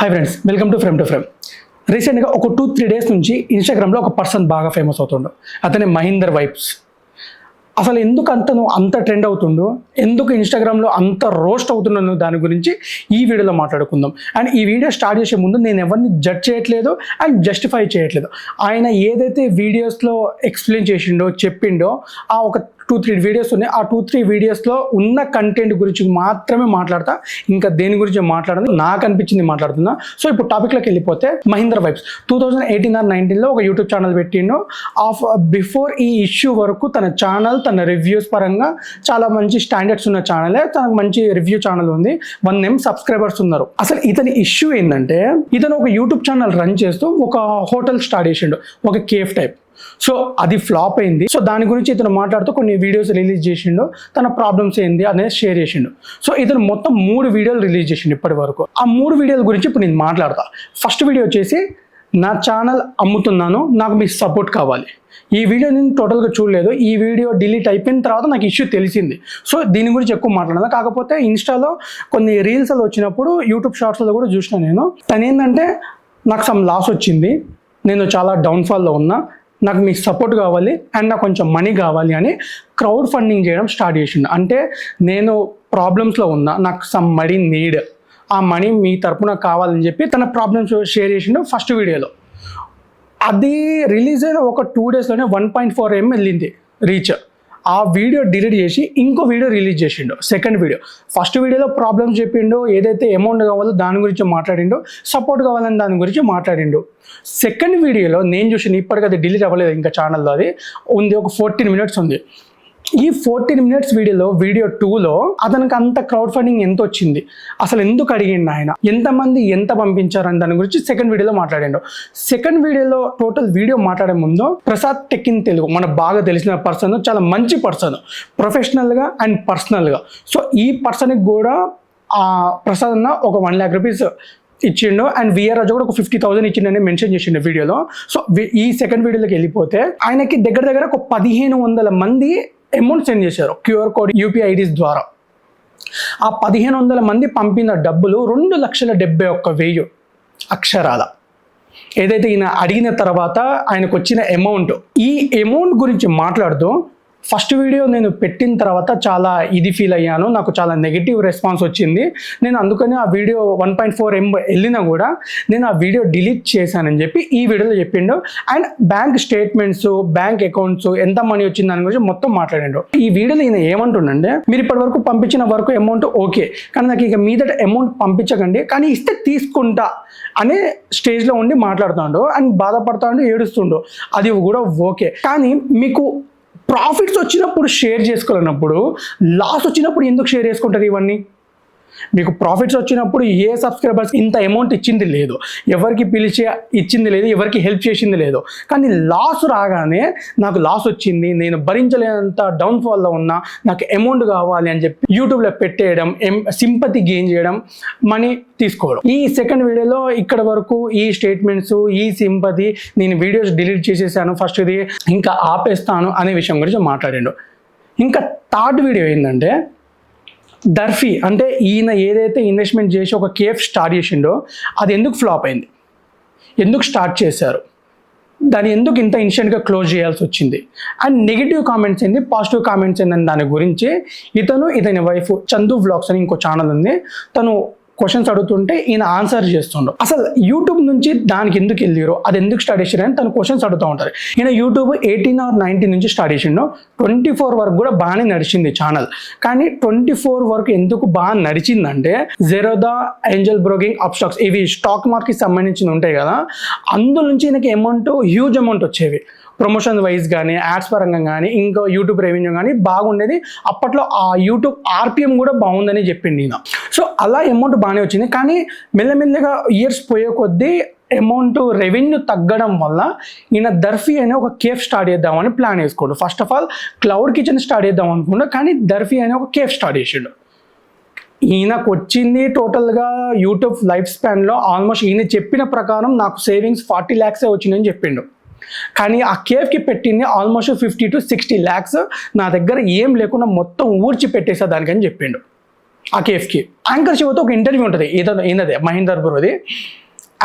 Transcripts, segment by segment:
Hi friends, welcome to frame. రీసెంట్గా ఒక 2-3 days నుంచి ఇన్స్టాగ్రామ్లో ఒక పర్సన్ బాగా ఫేమస్ అవుతుండు. అతనే మహీందర్ వైబ్స్. అసలు ఎందుకు అంత ట్రెండ్ అవుతుండో, ఎందుకు ఇన్స్టాగ్రామ్లో అంత రోస్ట్ అవుతున్నాను దాని గురించి ఈ వీడియోలో మాట్లాడుకుందాం. అండ్ ఈ వీడియో స్టార్ట్ చేసే ముందు నేను ఎవరిని జడ్జ్ చేయట్లేదు అండ్ జస్టిఫై చేయట్లేదు. ఆయన ఏదైతే వీడియోస్లో ఎక్స్ప్లెయిన్ చేసిండో చెప్పిండో ఆ ఒక 2-3 వీడియోస్ ఉన్నాయి. ఆ 2-3 వీడియోస్లో ఉన్న కంటెంట్ గురించి మాత్రమే మాట్లాడతా, ఇంకా దేని గురించి మాట్లాడదు, నాకు అనిపించింది మాట్లాడుతున్నా. సో ఇప్పుడు టాపిక్లోకి వెళ్ళిపోతే, మహీందర్ వైబ్స్ 2018 or 19లో ఒక యూట్యూబ్ ఛానల్ పెట్టిండు. బిఫోర్ ఈ ఇష్యూ వరకు తన ఛానల్, తన రివ్యూస్ పరంగా చాలా మంచి స్టాండర్డ్స్ ఉన్న ఛానలే. తనకు మంచి రివ్యూ ఛానల్ ఉంది, 1 M సబ్స్క్రైబర్స్ ఉన్నారు. అసలు ఇతని ఇష్యూ ఏంటంటే, ఇతను ఒక యూట్యూబ్ ఛానల్ రన్ చేస్తూ ఒక హోటల్ స్టార్ట్ చేసిండు, ఒక కేఫ్ టైప్. సో అది ఫ్లాప్ అయింది. సో దాని గురించి ఇతను మాట్లాడుతూ కొన్ని వీడియోస్ రిలీజ్ చేసిండు, తన ప్రాబ్లమ్స్ ఏంది అనేది షేర్ చేసిండు. సో ఇతను మొత్తం 3 వీడియోలు రిలీజ్ చేసిండు ఇప్పటి వరకు. ఆ 3 వీడియోల గురించి ఇప్పుడు నేను మాట్లాడతా. ఫస్ట్ వీడియో వచ్చేసి, నా ఛానల్ అమ్ముతున్నాను, నాకు మీ సపోర్ట్ కావాలి. ఈ వీడియో నేను టోటల్గా చూడలేదు. ఈ వీడియో డిలీట్ అయిపోయిన తర్వాత నాకు ఇష్యూ తెలిసింది. సో దీని గురించి ఎక్కువ మాట్లాడదా. కాకపోతే ఇన్స్టాలో కొన్ని రీల్స్ వచ్చినప్పుడు, యూట్యూబ్ షార్ట్స్లో కూడా చూసిన నేను. తను ఏంటంటే, నాకు సమ్ లాస్ వచ్చింది, నేను చాలా డౌన్ఫాల్లో ఉన్నా, నాకు మీ సపోర్ట్ కావాలి అండ్ నాకు కొంచెం మనీ కావాలి అని క్రౌడ్ ఫండింగ్ చేయడం స్టార్ట్ చేసిండు. అంటే నేను ప్రాబ్లమ్స్లో ఉన్నా, నాకు సమ్ మనీ నీడ్, ఆ మనీ మీ తరపున కావాలని చెప్పి తన ప్రాబ్లమ్స్ షేర్ చేసిండు ఫస్ట్ వీడియోలో. అది రిలీజ్ అయిన ఒక 2 డేస్లోనే 1.4 M వెళ్ళింది రీచ్. ఆ వీడియో డిలీట్ చేసి ఇంకో వీడియో రిలీజ్ చేసిండు, సెకండ్ వీడియో. ఫస్ట్ వీడియోలో ప్రాబ్లమ్స్ చెప్పిండు, ఏదైతే అమౌంట్ కావాలో దాని గురించి మాట్లాడిండు, సపోర్ట్ కావాలని దాని గురించి మాట్లాడిండు. సెకండ్ వీడియోలో నేను చూసిన, ఇప్పటికీ అది డిలీట్ అవ్వలేదు ఇంకా ఛానల్లో, అది ఉంది, ఒక 14 minutes ఉంది. ఈ 14 minutes వీడియోలో, వీడియో 2లో అతనికి అంత క్రౌడ్ ఫండింగ్ ఎంత వచ్చింది, అసలు ఎందుకు అడిగిండు ఆయన, ఎంతమంది ఎంత పంపించారని దాని గురించి సెకండ్ వీడియోలో మాట్లాడిండు. సెకండ్ వీడియోలో టోటల్ వీడియో మాట్లాడే ముందు, ప్రసాద్ టెక్ ఇన్ తెలుగు మనకు బాగా తెలిసిన పర్సన్, చాలా మంచి పర్సన్, ప్రొఫెషనల్గా అండ్ పర్సనల్గా. సో ఈ పర్సన్కి కూడా ప్రసాద్ అన్న ఒక 1 lakh rupees ఇచ్చిండు అండ్ విఆర్ రాజు కూడా ఒక 50,000 ఇచ్చిండని మెన్షన్ చేసిండు వీడియోలో. సో ఈ సెకండ్ వీడియోలోకి వెళ్ళిపోతే, ఆయనకి దగ్గర ఒక 1,500 మంది అమౌంట్ సెండ్ చేశారు QR కోడ్ UPI IDs ద్వారా. ఆ 1,500 మంది పంపిన డబ్బులు 2,71,000 అక్షరాల. ఏదైతే ఈయన అడిగిన తర్వాత ఆయనకు వచ్చిన అమౌంట్. ఈ అమౌంట్ గురించి మాట్లాడుతూ, ఫస్ట్ వీడియో నేను పెట్టిన తర్వాత చాలా ఫీల్ అయ్యాను, నాకు చాలా నెగిటివ్ రెస్పాన్స్ వచ్చింది, నేను అందుకని ఆ వీడియో 1.4 M వెళ్ళినా కూడా నేను ఆ వీడియో డిలీట్ చేశానని చెప్పి ఈ వీడియోలో చెప్పిండు. And bank statements, bank accounts, ఎంత మనీ వచ్చింది దాని గురించి మొత్తం మాట్లాడిండు. ఈ వీడియోలో ఈయన ఏమంటుండంటే, మీరు ఇప్పటి వరకు పంపించిన వరకు అమౌంట్ ఓకే, కానీ నాకు ఇక మీదట అమౌంట్ పంపించకండి, కానీ ఇస్తే తీసుకుంటా అనే స్టేజ్లో ఉండి మాట్లాడుతాడు అండ్ బాధపడతాడు, ఏడుస్తుండు. అది కూడా ఓకే, కానీ మీకు ప్రాఫిట్స్ వచ్చినప్పుడు షేర్ చేసుకోలేనప్పుడు, లాస్ వచ్చినప్పుడు ఎందుకు షేర్ చేసుకుంటారు ఇవన్నీ? మీకు ప్రాఫిట్స్ వచ్చినప్పుడు ఏ సబ్స్క్రైబర్స్ ఇంత అమౌంట్ ఇచ్చింది లేదు, ఎవరికి పిలిచి ఇచ్చింది లేదు, ఎవరికి హెల్ప్ చేసింది లేదు. కానీ లాస్ రాగానే, నాకు లాస్ వచ్చింది, నేను భరించలేనంత డౌన్ఫాల్లో ఉన్నా, నాకు అమౌంట్ కావాలి అని చెప్పి యూట్యూబ్లో పెట్టేయడం, సింపతి గెయిన్ చేయడం, మనీ తీసుకోవడం. ఈ సెకండ్ వీడియోలో ఇక్కడ వరకు ఈ స్టేట్మెంట్స్, ఈ సింపతి, నేను వీడియోస్ డిలీట్ చేసేసాను ఫస్ట్ది, ఇంకా ఆపేస్తాను అనే విషయం గురించి మాట్లాడాడు. ఇంకా థర్డ్ వీడియో ఏంటంటే, దర్ఫీ అంటే ఈయన ఏదైతే ఇన్వెస్ట్మెంట్ చేసి ఒక కేఫ్ స్టార్ట్ చేసిండో, అది ఎందుకు ఫ్లాప్ అయింది, ఎందుకు స్టార్ట్ చేశారు, దాన్ని ఎందుకు ఇంత ఇన్స్టెంట్గా క్లోజ్ చేయాల్సి వచ్చింది, అండ్ నెగిటివ్ కామెంట్స్ ఏంది, పాజిటివ్ కామెంట్స్ ఏందని దాని గురించి ఇతని వైఫ్ చందు వ్లాగ్స్ అని ఇంకో ఛానల్ ఉంది, తను క్వశ్చన్స్ అడుగుతుంటే ఈయన ఆన్సర్ చేస్తుండో. అసలు యూట్యూబ్ నుంచి దానికి ఎందుకు వెళ్ళారు, అది ఎందుకు స్టార్ట్ చేసారు అని తను క్వశ్చన్స్ అడుగుతూ ఉంటారు. ఈయన యూట్యూబ్ 18 or 19 నుంచి స్టార్ట్ చేసిండు, 24 వరకు కూడా బాగానే నడిచింది ఛానల్. కానీ 24 వరకు ఎందుకు బాగా నడిచిందంటే, జెరోదా, ఏంజల్ బ్రోకింగ్, అప్స్టాక్స్, ఇవి స్టాక్ మార్కెట్కి సంబంధించి ఉంటాయి కదా, అందులో నుంచి ఈయనకి అమౌంట్, హ్యూజ్ అమౌంట్ వచ్చేవి. ప్రమోషన్ వైజ్ కానీ, యాడ్స్ పరంగా కానీ, ఇంకా యూట్యూబ్ రెవెన్యూ కానీ బాగుండేది. అప్పట్లో ఆ యూట్యూబ్ RPM కూడా బాగుందని చెప్పింది ఈయన. సో అలా అమౌంట్ బాగానే వచ్చింది. కానీ మెల్లమెల్లగా ఇయర్స్ పోయే కొద్దీ అమౌంట్, రెవెన్యూ తగ్గడం వల్ల ఈయన దర్ఫీ అనే ఒక కేఫ్ స్టార్ట్ చేద్దామని ప్లాన్ వేసుకోండు. First of all cloud kitchen start చేద్దాం అనుకుంటా, కానీ దర్ఫీ అనే ఒక కేఫ్ స్టార్ట్ చేసిండు. ఈయనకు వచ్చింది టోటల్గా యూట్యూబ్ లైఫ్ స్పాన్లో ఆల్మోస్ట్ ఈయన చెప్పిన ప్రకారం నాకు సేవింగ్స్ 40 lakhs వచ్చిందని చెప్పిండు. కానీ ఆ కేఫ్కి పెట్టింది ఆల్మోస్ట్ 50 to 60 lakhs. నా దగ్గర ఏం లేకుండా మొత్తం ఊడ్చి పెట్టేసా దానికని చెప్పిండు. ఆ కేఫ్కి. యాంకర్ శివతో ఒక ఇంటర్వ్యూ ఉంటుంది, ఈయనదే మహేందర్ బ్రోది.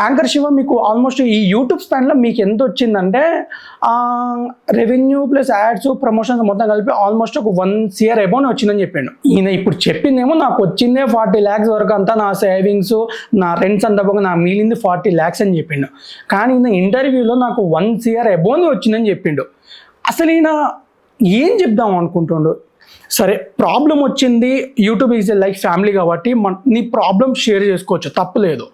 యాంకర్ శివ మీకు ఆల్మోస్ట్ ఈ యూట్యూబ్ స్పాన్లో మీకు ఎంత వచ్చిందంటే రెవెన్యూ ప్లస్ యాడ్స్ ప్రమోషన్స్ మొత్తం కలిపి ఆల్మోస్ట్ ఒక 1 CR అబౌవ్ వచ్చిందని చెప్పిండు. ఈయన ఇప్పుడు చెప్పిందేమో నాకు వచ్చిందే 40 lakhs వరకు అంతా, నా సేవింగ్స్ నా రెంట్స్ అంతా పోగా నా మిగిలింది 40 lakhs అని చెప్పిండు. కానీ ఈయన ఇంటర్వ్యూలో నాకు 1 CR అబౌవ్ వచ్చిందని చెప్పిండు. అసలు ఈయన ఏం చెప్దాం అనుకుంటుండు? సరే, ప్రాబ్లం వచ్చింది, యూట్యూబ్ ఈజ్ లైక్ ఫ్యామిలీ కాబట్టి నీ ప్రాబ్లం షేర్ చేసుకోవచ్చు, తప్పులేదు.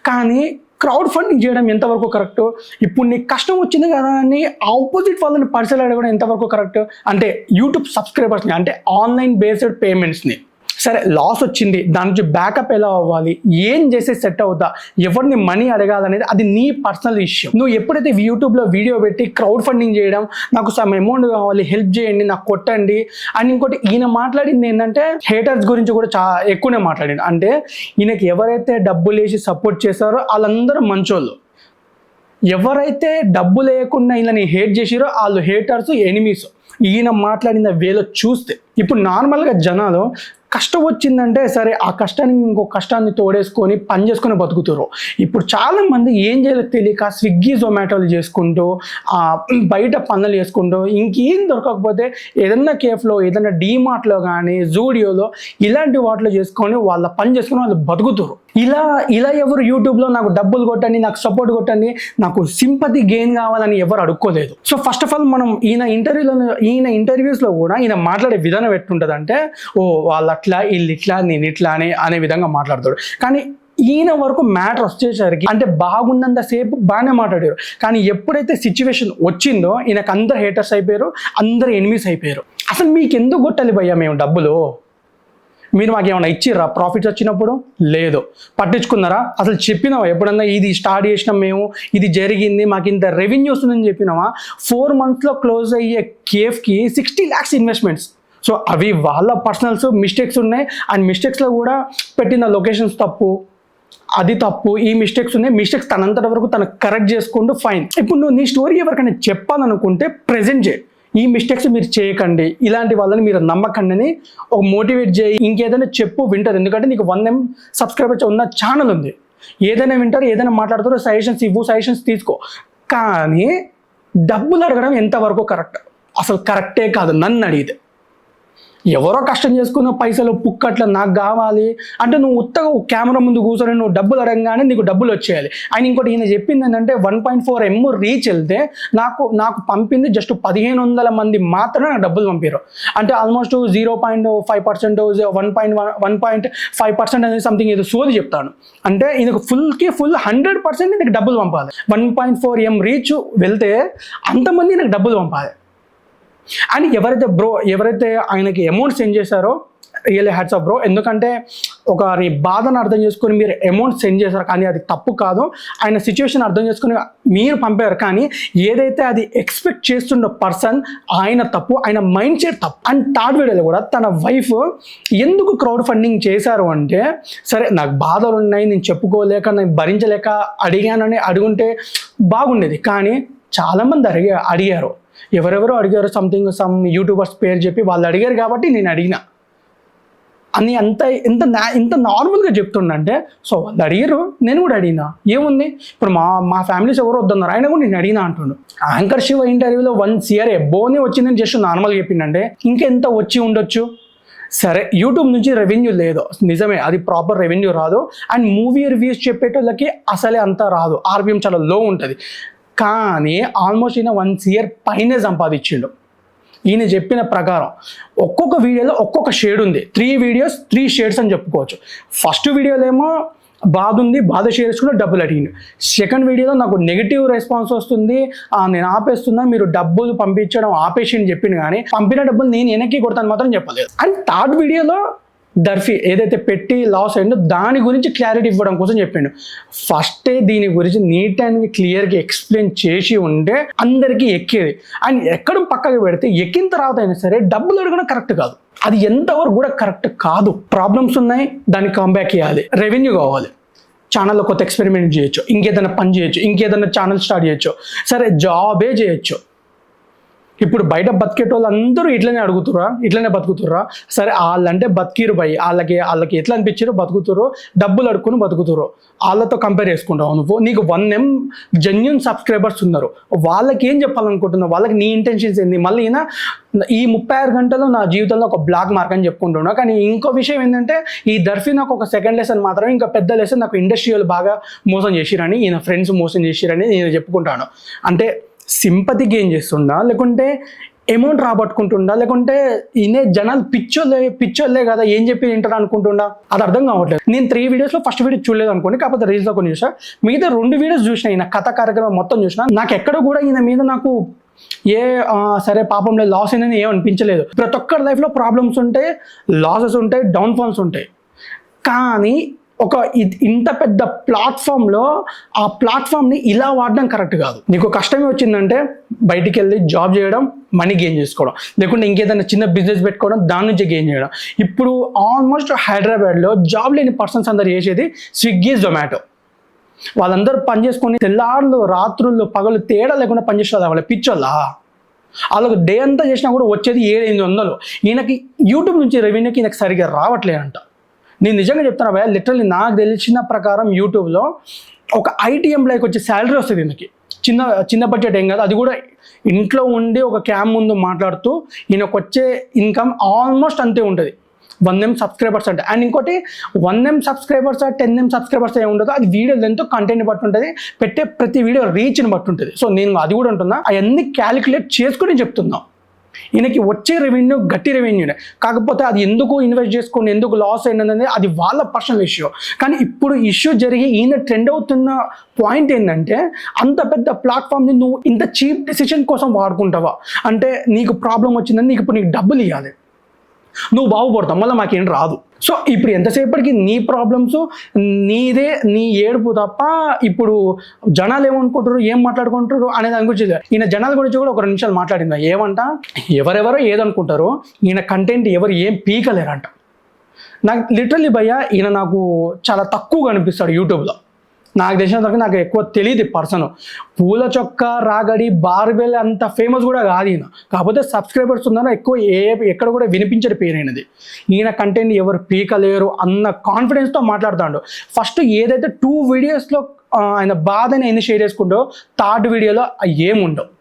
కానీ క్రౌడ్ ఫండింగ్ చేయడం ఎంతవరకు కరెక్ట్? ఇప్పుడు నీకు కష్టం వచ్చింది కదా అని ఆపోజిట్ వాళ్ళని పర్సనల్ అడగడం ఎంతవరకు కరెక్ట్? అంటే యూట్యూబ్ సబ్స్క్రైబర్స్ని, అంటే ఆన్లైన్ బేస్డ్ పేమెంట్స్ని. సరే, లాస్ వచ్చింది, దాని నుంచి బ్యాకప్ ఎలా అవ్వాలి, ఏం చేస్తే సెట్ అవుతా, ఎవరిని మనీ అడగాలనేది అది నీ పర్సనల్ ఇష్యూ. నువ్వు ఎప్పుడైతే యూట్యూబ్లో వీడియో పెట్టి క్రౌడ్ ఫండింగ్ చేయడం, నాకు సమ్ అమౌంట్ కావాలి, హెల్ప్ చేయండి, నాకు కొట్టండి అని, ఇంకోటి ఈయన మాట్లాడింది ఏంటంటే హేటర్స్ గురించి కూడా చాలా ఎక్కువనే మాట్లాడింది. అంటే ఈయనకి ఎవరైతే డబ్బులు వేసి సపోర్ట్ చేస్తారో వాళ్ళందరూ మంచోళ్ళు, ఎవరైతే డబ్బు లేకుండా ఈయనని హేట్ చేసిరో వాళ్ళు హేటర్స్, ఎనిమీస్. ఈయన మాట్లాడిన వేలో చూస్తే ఇప్పుడు నార్మల్గా జనాలు కష్టం వచ్చిందంటే సరే, ఆ కష్టాన్ని ఇంకో కష్టాన్ని తోడేసుకొని పని చేసుకొని బతుకుతారు. ఇప్పుడు చాలామంది ఏం చేయాలో తెలియక స్విగ్గీ జొమాటోలు చేసుకుంటూ, బయట పనులు చేసుకుంటూ, ఇంకేం దొరకకపోతే ఏదన్నా కేఫ్లో, ఏదన్నా డీమార్ట్లో కానీ జూడియోలో ఇలాంటి వాటిలో చేసుకొని వాళ్ళ పని చేసుకొని వాళ్ళు బతుకుతారు. ఇలా ఎవరు యూట్యూబ్లో నాకు డబ్బులు కొట్టండి, నాకు సపోర్ట్ కొట్టండి, నాకు సింపతి గెయిన్ కావాలని ఎవరు అడుక్కోలేదు. సో ఫస్ట్ ఆఫ్ ఆల్ మనం ఈయన ఇంటర్వ్యూస్లో కూడా ఈయన మాట్లాడే విధానం ఎట్టుంటుంది అంటే, వాళ్ళు అట్లా, వీళ్ళు ఇట్లా, నేను ఇట్లా అనే విధంగా మాట్లాడతాడు. కానీ ఈయన వరకు మ్యాటర్ వచ్చేసరికి అంటే బాగున్నంత సేపు బాగానే మాట్లాడారు. కానీ ఎప్పుడైతే సిచ్యువేషన్ వచ్చిందో ఈయనకు అందరు హేటర్స్ అయిపోయారు, అందరు ఎనిమీస్ అయిపోయారు. అసలు మీకు ఎందుకు కొట్టాలి భయ్యా మేము డబ్బులు? మీరు మాకు ఏమైనా ఇచ్చిర్రా ప్రాఫిట్స్ వచ్చినప్పుడు? లేదు. పట్టించుకున్నారా? అసలు చెప్పినావా ఎప్పుడన్నా ఇది స్టార్ట్ చేసినాం మేము, ఇది జరిగింది, మాకు ఇంత రెవెన్యూ వస్తుందని చెప్పినావా? 4 monthsలో క్లోజ్ అయ్యే కేఫ్కి 60 lakhs ఇన్వెస్ట్మెంట్స్. సో అవి వాళ్ళ పర్సనల్స్ మిస్టేక్స్ ఉన్నాయి. అండ్ మిస్టేక్స్లో కూడా పెట్టిన లొకేషన్స్ తప్పు, అది తప్పు, ఈ మిస్టేక్స్ ఉన్నాయి. మిస్టేక్స్ తనంతటి వరకు తను కరెక్ట్ చేసుకుంటూ ఫైన్. ఇప్పుడు నువ్వు నీ స్టోరీ ఎవరికైనా చెప్పాలనుకుంటే ప్రజెంట్ చేయి, ఈ మిస్టేక్స్ మీరు చేయకండి, ఇలాంటి వాళ్ళని మీరు నమ్మకండి అని ఒక మోటివేట్ చేయి. ఇంకేదైనా చెప్పు, వింటారు. ఎందుకంటే నీకు 1M సబ్స్క్రైబర్స్ ఉన్న ఛానల్ ఉంది, ఏదైనా వింటారు, ఏదైనా మాట్లాడతారో, సజెషన్స్ ఇవ్వు, సజెషన్స్ తీసుకో. కానీ డబ్బులు అడగడం ఎంతవరకు కరెక్ట్? అసలు కరెక్టే కాదు నన్ను అడిగితే. ఎవరో కష్టం చేసుకున్న పైసలు పుక్కట్ల నాకు కావాలి అంటే నువ్వు ఉత్తగా కెమెరా ముందు కూర్చొని నువ్వు డబ్బులు అడగగానే నీకు డబ్బులు వచ్చేయాలి. ఆయన ఇంకోటి ఈయన చెప్పింది ఏంటంటే 1.4M రీచ్ వెళ్తే నాకు పంపింది జస్ట్ 1500 మంది మాత్రమే నాకు డబ్బులు పంపారు. అంటే ఆల్మోస్ట్ 0.5%, 1.5% అనేది సంథింగ్ ఏదో సోది చెప్తాను. అంటే ఈయనకు ఫుల్ 100% నీకు డబ్బులు పంపాలి. 1.4M రీచ్ వెళ్తే అంతమంది నాకు డబ్బులు పంపాలి. అని ఎవరైతే ఆయనకి అమౌంట్ సెండ్ చేశారో రియల్లీ హ్యాట్స్ ఆఫ్ బ్రో. ఎందుకంటే ఒకరి బాధను అర్థం చేసుకొని మీరు అమౌంట్ సెండ్ చేశారు, కానీ అది తప్పు కాదు. ఆయన సిచ్యువేషన్ అర్థం చేసుకుని మీరు పంపారు, కానీ ఏదైతే అది ఎక్స్పెక్ట్ చేస్తున్న పర్సన్ ఆయన తప్పు, ఆయన మైండ్ సెట్ తప్పు. అండ్ థర్డ్ వీడియోలో కూడా తన వైఫ్ ఎందుకు క్రౌడ్ ఫండింగ్ చేశారు అంటే, సరే నాకు బాధలు ఉన్నాయి, నేను చెప్పుకోలేక, నేను భరించలేక అడిగానని అడుగుంటే బాగుండేది. కానీ చాలామంది అడిగారు, ఎవరెవరో అడిగారు, సమ్ యూట్యూబర్స్ పేరు చెప్పి వాళ్ళు అడిగారు కాబట్టి నేను అడిగిన అని ఎంత నార్మల్గా చెప్తుండంటే, సో వాళ్ళు అడిగారు, నేను కూడా అడిగినా, ఏముంది ఇప్పుడు మా ఫ్యామిలీస్ ఎవరు వద్దన్నారు, ఆయన కూడా నేను అడిగినా అంటుండు. యాంకర్ శివ ఇంటర్వ్యూలో 1 CR అబోవ్నే వచ్చిందని జస్ట్ నార్మల్గా చెప్పిండంటే ఇంకెంత వచ్చి ఉండొచ్చు? సరే, యూట్యూబ్ నుంచి రెవెన్యూ లేదు, నిజమే, అది ప్రాపర్ రెవెన్యూ రాదు. అండ్ మూవీ రివ్యూస్ చెప్పేటోళ్ళకి అసలే అంతా రాదు, RPM చాలా లో ఉంటుంది. కానీ ఆల్మోస్ట్ ఈయన 1 CR పైనే సంపాదించిండు. ఈయన చెప్పిన ప్రకారం ఒక్కొక్క వీడియోలో ఒక్కొక్క షేడ్ ఉంది. 3 videos 3 shades అని చెప్పుకోవచ్చు. ఫస్ట్ వీడియోలో ఏమో బాధ ఉంది, బాధ షేర్ చేసుకుంటే డబ్బులు అడిగింది. సెకండ్ వీడియోలో నాకు నెగిటివ్ రెస్పాన్స్ వస్తుంది, నేను ఆపేస్తున్నా, మీరు డబ్బులు పంపించడం ఆపేసి అని చెప్పింది, కానీ పంపిన డబ్బులు నేను వెనక్కి కొడతాను మాత్రం చెప్పలేదు. అండ్ థర్డ్ వీడియోలో దర్ఫీ ఏదైతే పెట్టి లాస్ అయిందో దాని గురించి క్లారిటీ ఇవ్వడం కోసం చెప్పిండు. ఫస్టే దీని గురించి నీట్ అండ్ క్లియర్గా ఎక్స్ప్లెయిన్ చేసి ఉంటే అందరికీ ఎక్కేది. అండ్ ఎక్కడం పక్కకి పెడితే ఎక్కిన తర్వాత అయినా సరే డబ్బులు అడగడం కరెక్ట్ కాదు, అది ఎంతవరకు కూడా కరెక్ట్ కాదు. ప్రాబ్లమ్స్ ఉన్నాయి, దాన్ని కంబ్యాక్ చేయాలి, రెవెన్యూ కావాలి, ఛానల్లో కొత్త ఎక్స్పెరిమెంట్ చేయొచ్చు, ఇంకేదైనా పని చేయొచ్చు, ఇంకేదైనా ఛానల్ స్టార్ట్ చేయొచ్చు, సరే జాబే చేయొచ్చు. ఇప్పుడు బయట బతికేటోళ్ళు అందరూ ఇట్లనే బతుకుతుర్రా? సరే వాళ్ళంటే బతికిరు భయ్, వాళ్ళకి ఎట్లా అనిపించారో బతుకుతుర్రు, డబ్బులు అడుక్కుని బతుకుతుర్రు, వాళ్ళతో కంపేర్ చేసుకుంటావు నువ్వు. నీకు 1M జెన్యూన్ సబ్స్క్రైబర్స్ ఉన్నారు, వాళ్ళకి ఏం చెప్పాలనుకుంటున్నావు? వాళ్ళకి నీ ఇంటెన్షన్స్ ఏంది? మళ్ళీ ఈ 36 గంటలు నా జీవితంలో ఒక బ్లాక్ మార్క్ అని చెప్పుకుంటున్నా. కానీ ఇంకో విషయం ఏంటంటే ఈ దర్ఫీ నాకు ఒక సెకండ్ లెసన్ మాత్రమే, ఇంకా పెద్ద లెసన్ నాకు ఇండస్ట్రీలో బాగా మోసం చేసిరని, ఈయన ఫ్రెండ్స్ మోసం చేసిరని నేను చెప్పుకుంటాను. అంటే సింపతి గెయిన్ చేస్తుండా, లేకుంటే అమౌంట్ రాబట్టుకుంటుండా, లేకుంటే ఈయన జనాలు పిచ్చోళ్ళే కదా ఏం చెప్పి వింటారు అనుకుంటుండా, అది అర్థం కావట్లేదు. నేను 3 వీడియోస్లో ఫస్ట్ వీడియో చూడలేదు అనుకోండి, కాకపోతే రీల్స్లో కొన్ని చూసా, మిగతా 2 వీడియోస్ చూసిన, ఈయన కథ కార్యక్రమం మొత్తం చూసిన. నాకు ఎక్కడ కూడా ఈయన మీద నాకు సరే పాపం లేదు, లాస్ అయిందని ఏం అనిపించలేదు. ప్రతి ఒక్కరి లైఫ్లో ప్రాబ్లమ్స్ ఉంటాయి, లాసెస్ ఉంటాయి, డౌన్ఫాల్స్ ఉంటాయి. కానీ ఒక ఇంత పెద్ద ప్లాట్ఫామ్లో ఆ ప్లాట్ఫామ్ని ఇలా వాడడం కరెక్ట్ కాదు. నీకు కష్టమే వచ్చిందంటే బయటికి వెళ్ళి జాబ్ చేయడం, మనీ గెయిన్ చేసుకోవడం, లేకుంటే ఇంకేదైనా చిన్న బిజినెస్ పెట్టుకోవడం, దాని నుంచి గెయిన్ చేయడం. ఇప్పుడు ఆల్మోస్ట్ హైదరాబాద్లో జాబ్ లేని పర్సన్స్ అందరు చేసేది స్విగ్గీ, జొమాటో. వాళ్ళందరూ పని చేసుకొని తెల్లార్లు రాత్రుల్లో పగలు తేడా లేకుండా పనిచేస్తారు. వాళ్ళ పిచ్చోళ్ళ వాళ్ళకు డే అంతా చేసినా కూడా వచ్చేది 700-800. ఈయనకి యూట్యూబ్ నుంచి రెవెన్యూకి ఈయనకి సరిగ్గా రావట్లేదంట. నేను నిజంగా చెప్తాను భయ్యా, లిటరల్లీ నాకు తెలిసిన ప్రకారం యూట్యూబ్లో ఒక ఐటీ ఎంప్లాయ్కి వచ్చే శాలరీ వస్తుంది ఈయనకి. చిన్న బడ్జెట్ ఏం కాదు, అది కూడా ఇంట్లో ఉండి ఒక క్యామ్ ముందు మాట్లాడుతూ ఈయనకు వచ్చే ఇన్కమ్ ఆల్మోస్ట్ అంతే ఉంటుంది. 1M సబ్స్క్రైబర్స్ అంటే. అండ్ ఇంకోటి 1M సబ్స్క్రైబర్స్ 10M సబ్స్క్రైబర్స్ ఏమి ఉండదు, అది వీడియో లెంత్, కంటెంట్ బట్టి ఉంటుంది, పెట్టే ప్రతి వీడియో రీచ్ని బట్టి ఉంటుంది. సో నేను అది కూడా ఉంటున్నా, అవన్నీ క్యాలిక్యులేట్ చేసుకుని చెప్తున్నా. ఈయనకి వచ్చే రెవెన్యూ గట్టి రెవెన్యూనే, కాకపోతే అది ఎందుకు ఇన్వెస్ట్ చేసుకొని ఎందుకు లాస్ అయిందనేది అది వాళ్ళ పర్సనల్ ఇష్యూ. కానీ ఇప్పుడు ఇష్యూ జరిగి ఈయన ట్రెండ్ అవుతున్న పాయింట్ ఏంటంటే, అంత పెద్ద ప్లాట్ఫామ్ని నువ్వు ఇంత చీప్ డెసిషన్ కోసం వాడుకుంటావా? అంటే నీకు ప్రాబ్లం వచ్చిందని నీకు డబ్బులు ఇవ్వాలి, నువ్వు బాగుపడతావు, మళ్ళీ మాకేం రాదు. సో ఇప్పుడు ఎంతసేపటికి నీ ప్రాబ్లమ్స్ నీదే, నీ ఏడుపు తప్ప ఇప్పుడు జనాలు ఏమనుకుంటారు, ఏం మాట్లాడుకుంటారు అనే దాని గురించి. ఈయన జనాల గురించి కూడా ఒక 2 నిమిషాలు మాట్లాడిందా, ఏమంట ఎవరెవరో ఏదనుకుంటారో ఈయన కంటెంట్ ఎవరు ఏం పీకలేరంట. నాకు లిటరల్లీ భయ్యా ఈయన నాకు చాలా తక్కువగా అనిపిస్తాడు యూట్యూబ్లో. నాకు తెలిసినంతవరకు నాకు ఎక్కువ తెలియదు పర్సన్. పూల చొక్క, రాగడి, బార్బెల్ అంత ఫేమస్ కూడా కాదు ఈయన, కాకపోతే సబ్స్క్రైబర్స్ ఉన్నారో ఎక్కువ ఎక్కడ కూడా వినిపించే పేరైనది. ఈయన కంటెంట్ ఎవరు పీకలేరు అన్న కాన్ఫిడెన్స్తో మాట్లాడుతాడు. ఫస్ట్ ఏదైతే 2 వీడియోస్లో ఆయన బాధని ఎన్ని షేర్ చేసుకుంటో, 3rd వీడియోలో ఏముండవు,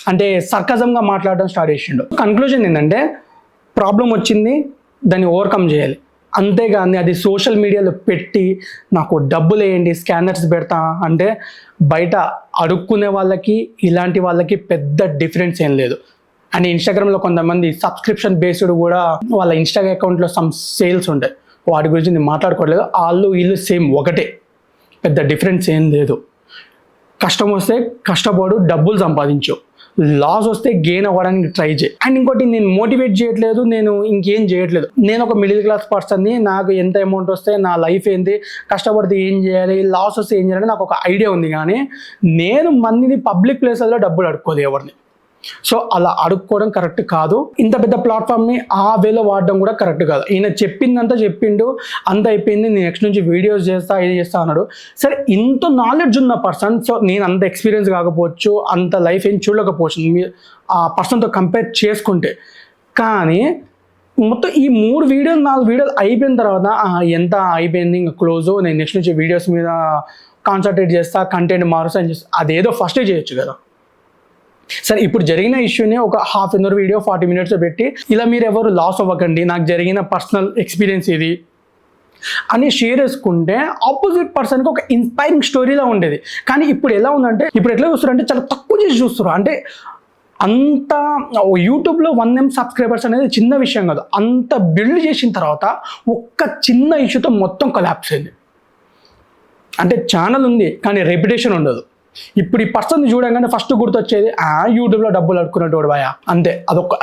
అంటే సర్కజంగా మాట్లాడడం స్టార్ట్ చేసిండు. కన్క్లూజన్ ఏంటంటే ప్రాబ్లం వచ్చింది, దాన్ని ఓవర్కమ్ చేయాలి, అంతేగాని అది సోషల్ మీడియాలో పెట్టి నాకు డబ్బులు వేయండి, స్కానర్స్ పెడతా అంటే బయట అడుక్కునే వాళ్ళకి ఇలాంటి వాళ్ళకి పెద్ద డిఫరెన్స్ ఏం లేదు. అండ్ ఇన్స్టాగ్రామ్లో కొంతమంది సబ్స్క్రిప్షన్ బేస్డ్ కూడా వాళ్ళ ఇన్స్టాగ్రామ్ అకౌంట్లో సమ్ సేల్స్ ఉంటాయి, వాటి గురించి నేను మాట్లాడుకోవట్లేదు. వాళ్ళు వీళ్ళు సేమ్ ఒకటే, పెద్ద డిఫరెన్స్ ఏం లేదు. కష్టం వస్తే కష్టపడు, డబ్బులు సంపాదించు, లాస్ వస్తే గెయిన్ అవ్వడానికి ట్రై చేయి. అండ్ ఇంకోటి, నేను మోటివేట్ చేయట్లేదు, నేను ఇంకేం చేయట్లేదు. నేను ఒక మిడిల్ క్లాస్ పర్సన్ని, నాకు ఎంత అమౌంట్ వస్తే నా లైఫ్ ఏంటి, కష్టపడితే ఏం చేయాలి, లాస్ వస్తే ఏం చేయాలి నాకు ఒక ఐడియా ఉంది. కానీ నేను మందిని పబ్లిక్ ప్లేసెస్లో డబ్బులు అడుక్కోదు ఎవరిని. సో అలా అడుక్కోవడం కరెక్ట్ కాదు. ఇంత పెద్ద ప్లాట్ఫామ్ని ఆ వేలో వాడడం కూడా కరెక్ట్ కాదు. ఈయన చెప్పిందంతా చెప్పిండు, అంత అయిపోయింది, నేను నెక్స్ట్ నుంచి వీడియోస్ చేస్తా, ఇది చేస్తా అన్నాడు. సరే, ఇంత నాలెడ్జ్ ఉన్న పర్సన్, సో నేను అంత ఎక్స్పీరియన్స్ కాకపోవచ్చు, అంత లైఫ్ ఏం చూడలేకపోవచ్చు ఆ పర్సన్తో కంపేర్ చేసుకుంటే. కానీ మొత్తం ఈ 3 వీడియోలు 4 వీడియోలు అయిపోయిన తర్వాత ఎంత అయిపోయింది, ఇంకా క్లోజ్, నేను నెక్స్ట్ నుంచి వీడియోస్ మీద కాన్సన్ట్రేట్ చేస్తా, కంటెంట్ మారుస్తా అని చేస్తా, అదేదో ఫస్టే చేయొచ్చు కదా. సరే, ఇప్పుడు జరిగిన ఇష్యూని ఒక ½ అవర్ వీడియో 40 minutes పెట్టి ఇలా మీరు ఎవరు లాస్ అవ్వకండి, నాకు జరిగిన పర్సనల్ ఎక్స్పీరియన్స్ ఇది అని షేర్ చేసుకుంటే ఆపోజిట్ పర్సన్కి ఒక ఇన్స్పైరింగ్ స్టోరీలా ఉండేది. కానీ ఇప్పుడు ఎలా ఉందంటే, ఇప్పుడు ఎట్లా చూస్తారంటే చాలా తక్కువ చేసి చూస్తారు. అంటే అంత యూట్యూబ్లో 1M సబ్స్క్రైబర్స్ అనేది చిన్న విషయం కాదు. అంత బిల్డ్ చేసిన తర్వాత ఒక్క చిన్న ఇష్యూతో మొత్తం కొలాప్స్ అయింది. అంటే ఛానల్ ఉంది కానీ రెప్యుటేషన్ ఉండదు. ఇప్పుడు ఈ పర్సన్ చూడగానే ఫస్ట్ గుర్తొచ్చేది యూట్యూబ్లో డబ్బులు అడుక్కున్నట్టు బాయా, అంతే.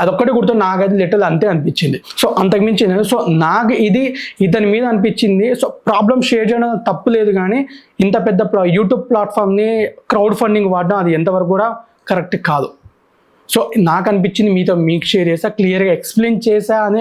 అదొక్కటే గుర్తు, నాకైతే లిటరల్ అంతే అనిపించింది. సో అంతకుమించి సో నాకు ఇతని మీద అనిపించింది. సో ప్రాబ్లమ్ షేర్ చేయడం తప్పు లేదు, కానీ ఇంత పెద్ద యూట్యూబ్ ప్లాట్ఫామ్ని క్రౌడ్ ఫండింగ్ వాడడం అది ఎంతవరకు కూడా కరెక్ట్ కాదు. సో నాకు అనిపించింది, మీకు షేర్ చేసా, క్లియర్గా ఎక్స్ప్లెయిన్ చేసా అని